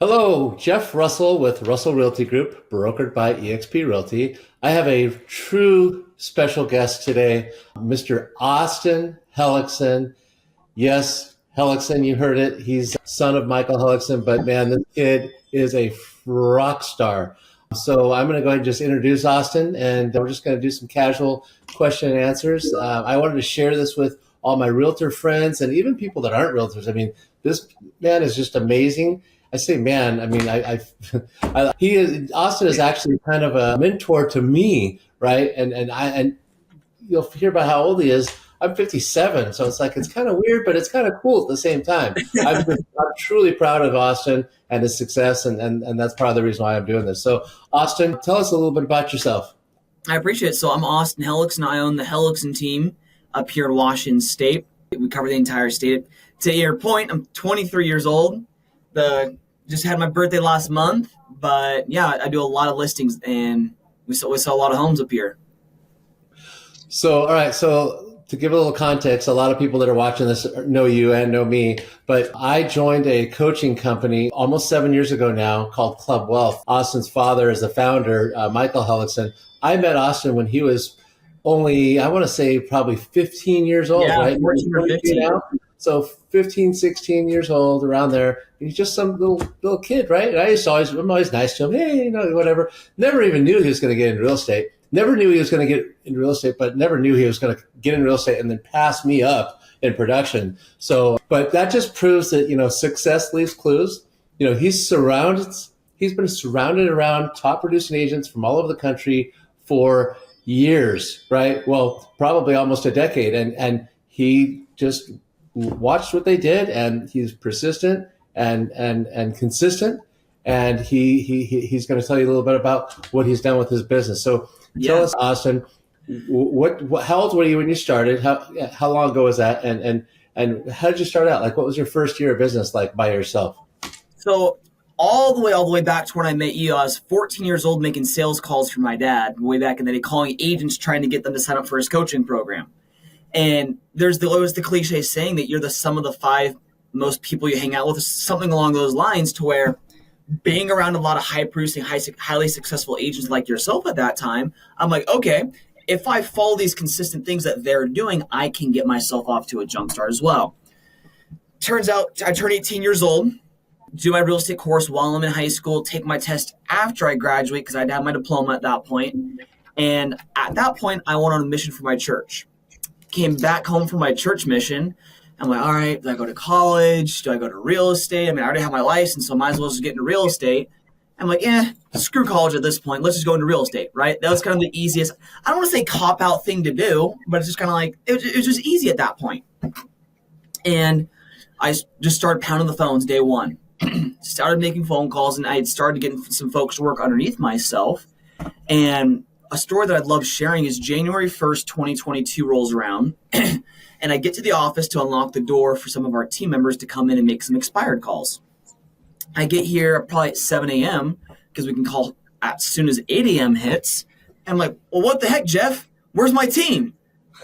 Hello, Jeff Russell with Russell Realty Group, brokered by eXp Realty. I have a true special guest today, Mr. Austin Hellickson. Yes, Hellickson, you heard it. He's son of Michael Hellickson, but man, this kid is a rock star. So I'm going to go ahead and just introduce Austin, and we're just going to do some casual question and answers. I wanted to share this with all my realtor friends and even people that aren't realtors. I mean, this man is just amazing. I say, man, I mean, Austin is actually kind of a mentor to me, right? And you'll hear about how old he is. I'm 57, so it's kind of weird, but it's kind of cool at the same time. I'm truly proud of Austin and his success, and that's part of the reason why I'm doing this. So, Austin, tell us a little bit about yourself. I appreciate it. So I'm Austin Hellickson. I own the Hellickson team up here in Washington State. We cover the entire state. To your point, I'm 23 years old. Just had my birthday last month, but yeah, I do a lot of listings, and we saw a lot of homes up here. So, all right. So to give a little context, a lot of people that are watching this know you and know me, but I joined a coaching company almost 7 years ago now called Club Wealth. Austin's father is the founder, Michael Hellickson. I met Austin when he was only, I want to say probably 15 years old, yeah, right? 14 or 15. Now. So 15, 16 years old, around there. He's just some little kid, right? And I'm always nice to him. Hey, whatever. Never even knew he was going to get into real estate. Never knew he was going to get into real estate, but never knew he was going to get in real estate and then pass me up in production. So, but that just proves that, success leaves clues. He's been surrounded around top producing agents from all over the country for years, right? Well, probably almost a decade. And he just watched what they did, and he's persistent and consistent, and he's going to tell you a little bit about what he's done with his business. So tell us, Austin, how old were you when you started? How long ago was that? And how did you start out? Like, what was your first year of business like by yourself? So all the way back to when I met you, I was 14 years old making sales calls for my dad way back in the day, calling agents trying to get them to sign up for his coaching program. And there's always the cliche saying that you're the sum of the five most people you hang out with, something along those lines, to where being around a lot of high-producing, highly successful agents like yourself at that time, I'm like, okay, if I follow these consistent things that they're doing, I can get myself off to a jump start as well. Turns out I turned 18 years old, do my real estate course while I'm in high school, take my test after I graduate because I'd have my diploma at that point. And at that point, I went on a mission for my church. Came back home from my church mission. I'm like, all right, do I go to college? Do I go to real estate? I mean, I already have my license, so I might as well just get into real estate. I'm like, screw college at this point. Let's just go into real estate, right? That was kind of the easiest, I don't want to say cop-out thing to do, but it's just kind of like, it was just easy at that point. And I just started pounding the phones day one. Started making phone calls, and I had started getting some folks to work underneath myself. And a story that I'd love sharing is January 1st, 2022 rolls around, and I get to the office to unlock the door for some of our team members to come in and make some expired calls. I get here probably at 7 a.m. because we can call as soon as 8 a.m. hits. And I'm like, well, what the heck, Jeff? Where's my team?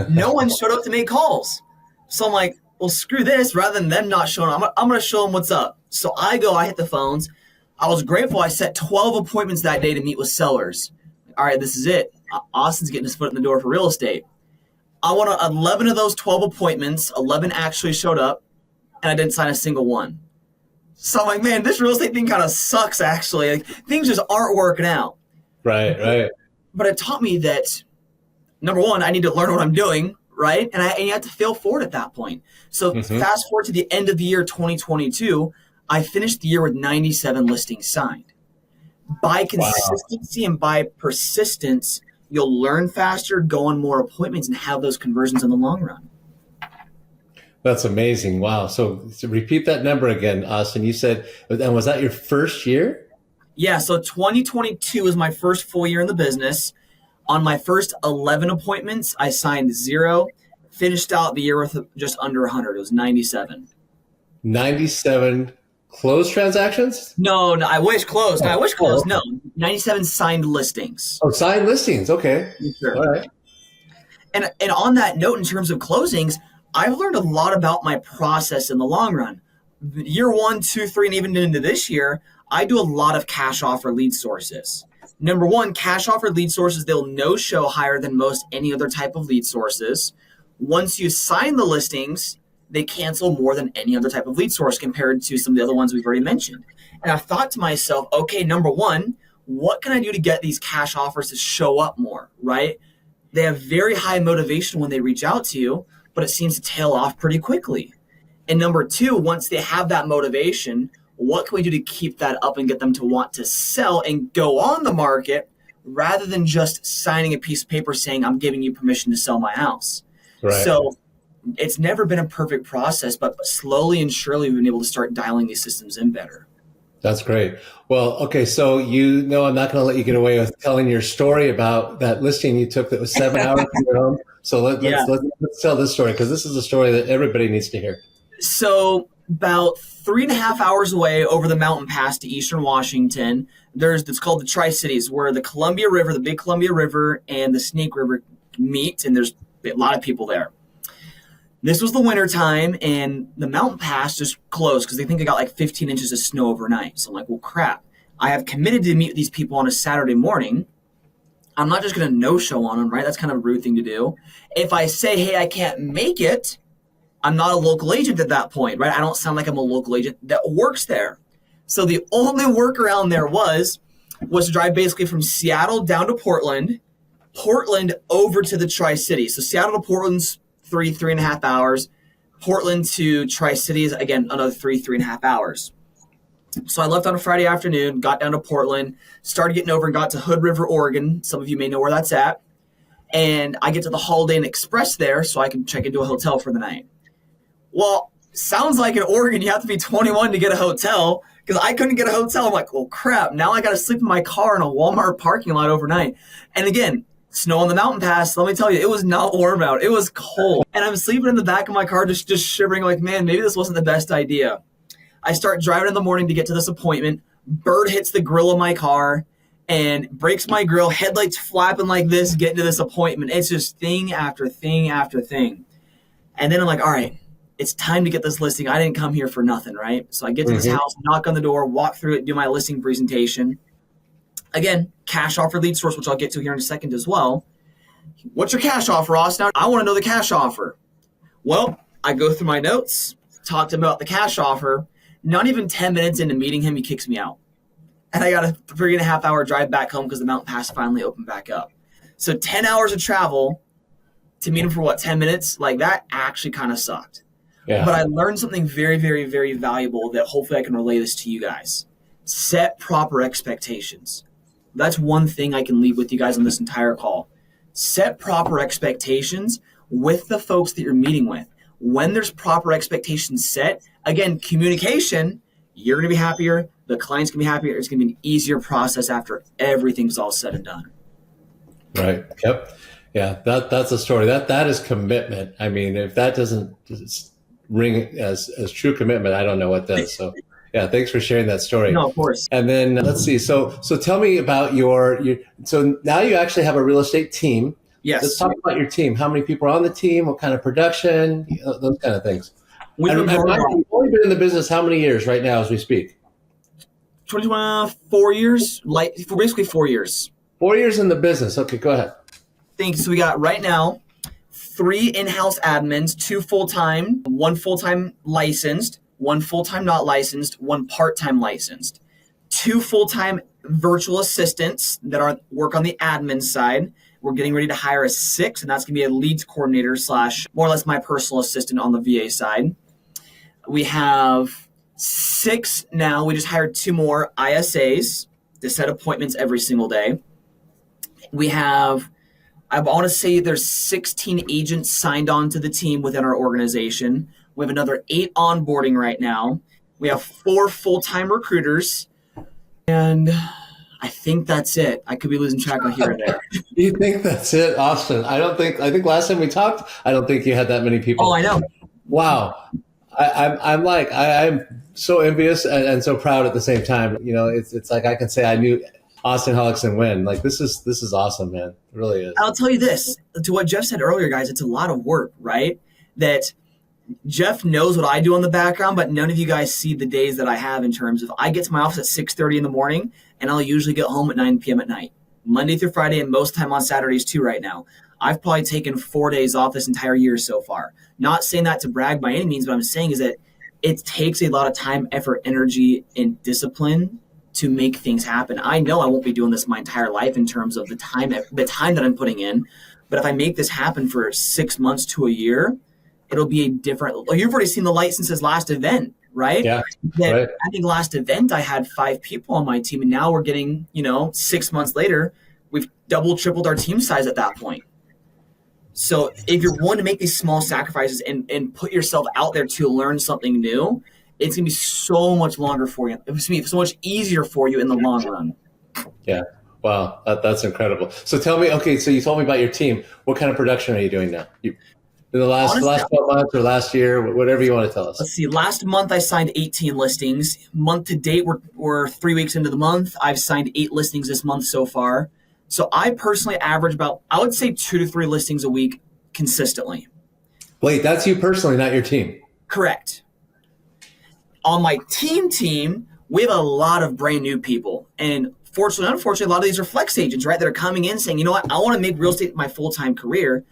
No one showed up to make calls. So I'm like, well, screw this. Rather than them not showing up, I'm going to show them what's up. So I hit the phones. I was grateful. I set 12 appointments that day to meet with sellers. All right, this is it. Austin's getting his foot in the door for real estate. I won 11 of those 12 appointments. 11 actually showed up, and I didn't sign a single one. So I'm like, man, this real estate thing kind of sucks, actually. Like, things just aren't working out. Right. But it taught me that, number one, I need to learn what I'm doing, right? And you have to fail forward at that point. So fast forward to the end of the year 2022, I finished the year with 97 listings signed. By consistency and by persistence, you'll learn faster, go on more appointments, and have those conversions in the long run. That's amazing. Wow. So repeat that number again, Austin. You said, and was that your first year? Yeah. So 2022 was my first full year in the business. On my first 11 appointments, I signed 0, finished out the year with just under 100. It was 97. 97 closed transactions? No, I wish closed. I wish closed. Okay. No, 97 signed listings. Oh, signed listings. Okay. Sure. All right. And on that note, in terms of closings, I've learned a lot about my process in the long run. Year 1, 2, 3, and even into this year, I do a lot of cash offer lead sources. Number one, cash offer lead sources, they'll no show higher than most any other type of lead sources. Once you sign the listings, they cancel more than any other type of lead source compared to some of the other ones we've already mentioned. And I thought to myself, okay, number one, what can I do to get these cash offers to show up more, right? They have very high motivation when they reach out to you, but it seems to tail off pretty quickly. And number two, once they have that motivation, what can we do to keep that up and get them to want to sell and go on the market rather than just signing a piece of paper saying, I'm giving you permission to sell my house? Right. So it's never been a perfect process, but slowly and surely we've been able to start dialing these systems in better. That's great. Well, okay, so you know I'm not going to let you get away with telling your story about that listing you took that was 7 hours from your home. So let's tell this story, because this is a story that everybody needs to hear. So about 3.5 hours away over the mountain pass to eastern Washington, it's called the Tri-Cities, where the Columbia River, the big Columbia River, and the Snake River meet, and there's a lot of people there. This was the winter time, and the mountain pass just closed because they think they got like 15 inches of snow overnight. So I'm like, well, crap. I have committed to meet with these people on a Saturday morning. I'm not just going to no-show on them, right? That's kind of a rude thing to do. If I say, hey, I can't make it, I'm not a local agent at that point, right? I don't sound like I'm a local agent that works there. So the only workaround there was to drive basically from Seattle down to Portland over to the Tri-Cities. So Seattle to Portland's 3.5 hours. Portland to Tri-Cities, again, another 3.5 hours. So I left on a Friday afternoon, got down to Portland, started getting over and got to Hood River, Oregon. Some of you may know where that's at. And I get to the Holiday Inn Express there so I can check into a hotel for the night. Well, sounds like in Oregon you have to be 21 to get a hotel, because I couldn't get a hotel. I'm like, well, crap, now I got to sleep in my car in a Walmart parking lot overnight. And again, snow on the mountain pass, let me tell you, it was not warm out. It was cold. And I'm sleeping in the back of my car just shivering like, man, maybe this wasn't the best idea. I start driving in the morning to get to this appointment. Bird hits the grill of my car and breaks my grill, headlights flapping like this, getting to this appointment. It's just thing after thing after thing. And then I'm like, all right, it's time to get this listing. I didn't come here for nothing, right? So I get to this house, knock on the door, walk through it, do my listing presentation. Again, cash offer lead source, which I'll get to here in a second as well. What's your cash offer, Austin? I want to know the cash offer. Well, I go through my notes, talk to him about the cash offer. Not even 10 minutes into meeting him, he kicks me out. And I got a 3.5 hour drive back home because the mountain pass finally opened back up. So 10 hours of travel to meet him for 10 minutes? Like, that actually kind of sucked. Yeah. But I learned something very, very, very valuable that hopefully I can relay this to you guys. Set proper expectations. That's one thing I can leave with you guys on this entire call. Set proper expectations with the folks that you're meeting with. When there's proper expectations set, again, communication, you're going to be happier. The client's going to be happier. It's going to be an easier process after everything's all said and done. Right. Yep. Yeah. That's a story. That is commitment. I mean, if that doesn't ring as true commitment, I don't know what does. So yeah, thanks for sharing that story. No, of course. And then let's see. So tell me about so now you actually have a real estate team. Yes. Let's talk about your team. How many people are on the team? What kind of production? Those kind of things. You've only been in the business how many years right now as we speak? 4 years, for basically 4 years. 4 years in the business. Okay, go ahead. Thanks. So we got right now 3 in-house admins, 2 full-time, 1 full-time licensed, 1 full-time not licensed, 1 part-time licensed, 2 full-time virtual assistants that work on the admin side. We're getting ready to hire a 6th, and that's going to be a leads coordinator / more or less my personal assistant on the VA side. We have 6 now. We just hired 2 more ISAs to set appointments every single day. We have, I want to say there's 16 agents signed on to the team within our organization. We have another 8 onboarding right now. We have 4 full-time recruiters, and I think that's it. I could be losing track of here and there. You think that's it, Austin? I think last time we talked, I don't think you had that many people. Oh, I know. Wow. I'm so envious and so proud at the same time. You know, it's like I can say I knew Austin Hellickson when. Like, this is awesome, man. It really is. I'll tell you this, to what Jeff said earlier, guys, it's a lot of work, right? That Jeff knows what I do on the background, but none of you guys see the days that I have in terms of I get to my office at 6:30 in the morning, and I'll usually get home at 9 p.m. at night, Monday through Friday, and most time on Saturdays too right now. I've probably taken 4 days off this entire year so far. Not saying that to brag by any means, but I'm saying is that it takes a lot of time, effort, energy, and discipline to make things happen. I know I won't be doing this my entire life in terms of the time that I'm putting in, but if I make this happen for 6 months to a year, it'll be a different. Well, you've already seen the Licenses last event, right? Yeah. Right. I think last event I had 5 people on my team, and now we're getting, 6 months later, we've double, tripled our team size at that point. So if you're willing to make these small sacrifices and put yourself out there to learn something new, it's going to be so much longer for you. It's going to be so much easier for you in the long run. Yeah. Wow. That's incredible. So tell me, okay, so you told me about your team. What kind of production are you doing now? In the last 12 months or last year, whatever you want to tell us. Let's see. Last month, I signed 18 listings. Month to date, we're 3 weeks into the month. I've signed 8 listings this month so far. So I personally average about, I would say 2 to 3 listings a week consistently. Wait, that's you personally, not your team? Correct. On my team, we have a lot of brand new people. And fortunately, unfortunately, a lot of these are flex agents, right? That are coming in saying, you know what, I want to make real estate my full-time career.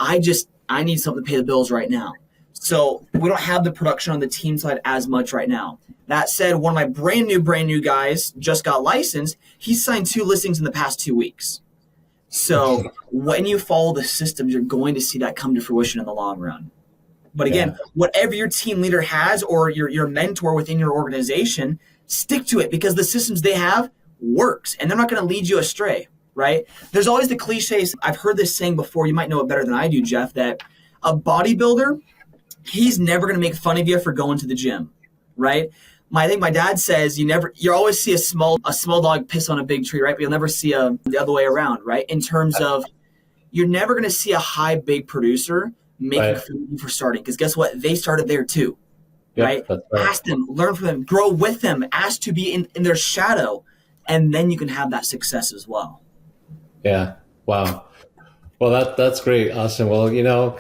I need something to pay the bills right now. So we don't have the production on the team side as much right now. That said, one of my brand new guys just got licensed. He signed 2 listings in the past 2 weeks. So when you follow the systems, you're going to see that come to fruition in the long run. But again, whatever your team leader has or your mentor within your organization, stick to it because the systems they have works and they're not going to lead you astray, right? There's always the cliches. I've heard this saying before. You might know it better than I do, Jeff, that a bodybuilder, he's never going to make fun of you for going to the gym, right? I think my dad says you always see a small dog piss on a big tree, right? But you'll never see the other way around, right? In terms of you're never going to see a high big producer making food for starting because guess what? They started there too, right? Ask them, learn from them, grow with them, ask to be in their shadow, and then you can have that success as well. Yeah. Wow. Well, that's great, Austin. Well,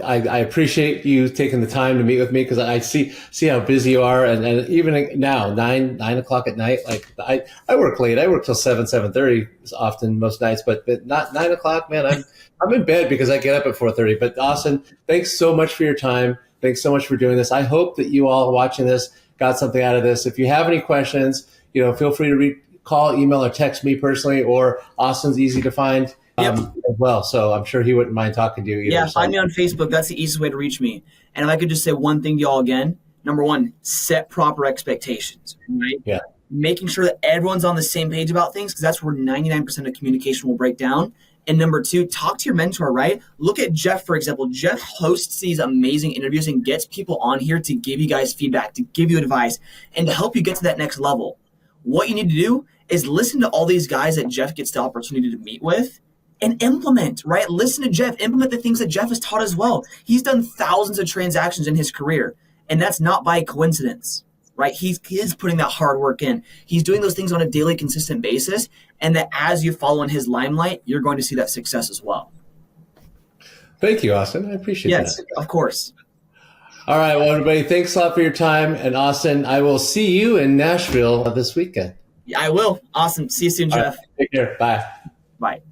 I appreciate you taking the time to meet with me because I see how busy you are, and even now, 9 o'clock at night, like I work late. I work till 7:30 often most nights, but not 9 o'clock, man. I'm in bed because I get up at 4:30. But Austin, thanks so much for your time. Thanks so much for doing this. I hope that you all watching this got something out of this. If you have any questions, feel free to call, email, or text me personally, or Austin's easy to find. As well. So I'm sure he wouldn't mind talking to you either. Yeah, find me on Facebook. That's the easiest way to reach me. And if I could just say one thing to y'all again, number 1, set proper expectations, right? Yeah. Making sure that everyone's on the same page about things because that's where 99% of communication will break down. And number 2, talk to your mentor, right? Look at Jeff, for example. Jeff hosts these amazing interviews and gets people on here to give you guys feedback, to give you advice, and to help you get to that next level. What you need to do is listen to all these guys that Jeff gets the opportunity to meet with and implement, right? Listen to Jeff, implement the things that Jeff has taught as well. He's done thousands of transactions in his career, and that's not by coincidence, right? He is putting that hard work in. He's doing those things on a daily, consistent basis, and that as you follow in his limelight, you're going to see that success as well. Thank you, Austin. I appreciate that. Yes, of course. All right, well, everybody, thanks a lot for your time. And Austin, I will see you in Nashville this weekend. Yeah, I will. Awesome. See you soon, Jeff. Right, take care. Bye. Bye.